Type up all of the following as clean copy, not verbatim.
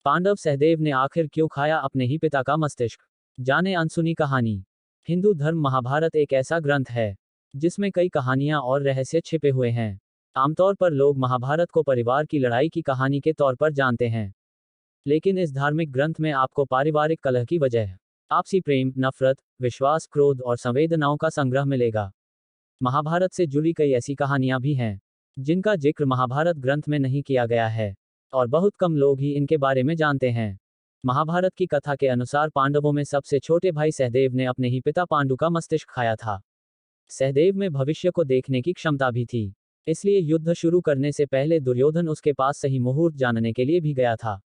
पांडव सहदेव ने आखिर क्यों खाया अपने ही पिता का मस्तिष्क? जाने अनसुनी कहानी। हिंदू धर्म महाभारत एक ऐसा ग्रंथ है जिसमें कई कहानियां और रहस्य छिपे हुए हैं। आमतौर पर लोग महाभारत को परिवार की लड़ाई की कहानी के तौर पर जानते हैं, लेकिन इस धार्मिक ग्रंथ में आपको पारिवारिक कलह की वजह, आपसी प्रेम, नफरत, विश्वास, क्रोध और संवेदनाओं का संग्रह मिलेगा। महाभारत से जुड़ी कई ऐसी कहानियां भी हैं जिनका जिक्र महाभारत ग्रंथ में नहीं किया गया है और बहुत कम लोग ही इनके बारे में जानते हैं। महाभारत की कथा के अनुसार पांडवों में सबसे छोटे भाई सहदेव ने अपने ही पिता पांडु का मस्तिष्क खाया था। सहदेव में भविष्य को देखने की क्षमता भी थी, इसलिए युद्ध शुरू करने से पहले दुर्योधन उसके पास सही मुहूर्त जानने के लिए भी गया था।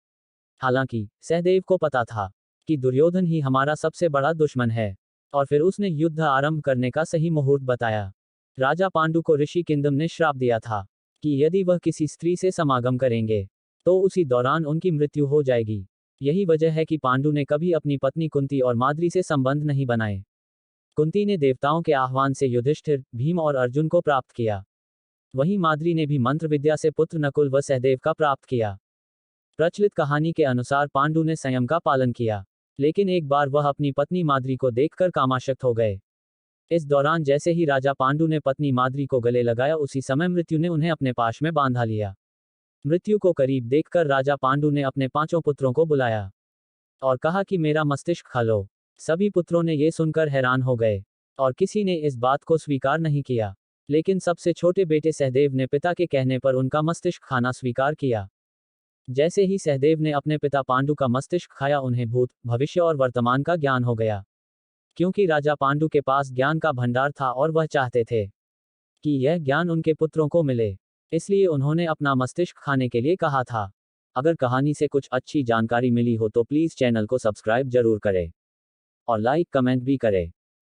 हालांकि सहदेव को पता था कि दुर्योधन ही हमारा सबसे बड़ा दुश्मन है, और फिर उसने युद्ध आरंभ करने का सही मुहूर्त बताया। राजा पांडु को ऋषि किंदम ने श्राप दिया था कि यदि वह किसी स्त्री से समागम करेंगे तो उसी दौरान उनकी मृत्यु हो जाएगी। यही वजह है कि पांडु ने कभी अपनी पत्नी कुंती और माद्री से संबंध नहीं बनाए। कुंती ने देवताओं के आह्वान से युधिष्ठिर, भीम और अर्जुन को प्राप्त किया। वहीं माद्री ने भी मंत्र विद्या से पुत्र नकुल व सहदेव का प्राप्त किया। प्रचलित कहानी के अनुसार पांडु ने संयम का पालन किया, लेकिन एक बार वह अपनी पत्नी माद्री को देखकर कामाशक्त हो गए। इस दौरान जैसे ही राजा पांडु ने पत्नी माद्री को गले लगाया, उसी समय मृत्यु ने उन्हें अपने पाश में बांधा लिया। मृत्यु को करीब देखकर राजा पांडु ने अपने 5 पुत्रों को बुलाया और कहा कि मेरा मस्तिष्क खा लो। सभी पुत्रों ने ये सुनकर हैरान हो गए और किसी ने इस बात को स्वीकार नहीं किया, लेकिन सबसे छोटे बेटे सहदेव ने पिता के कहने पर उनका मस्तिष्क खाना स्वीकार किया। जैसे ही सहदेव ने अपने पिता पांडु का मस्तिष्क खाया, उन्हें भूत, भविष्य और वर्तमान का ज्ञान हो गया। क्योंकि राजा पांडु के पास ज्ञान का भंडार था और वह चाहते थे कि यह ज्ञान उनके पुत्रों को मिले, इसलिए उन्होंने अपना मस्तिष्क खाने के लिए कहा था। अगर कहानी से कुछ अच्छी जानकारी मिली हो तो प्लीज़ चैनल को सब्सक्राइब जरूर करें और लाइक कमेंट भी करें।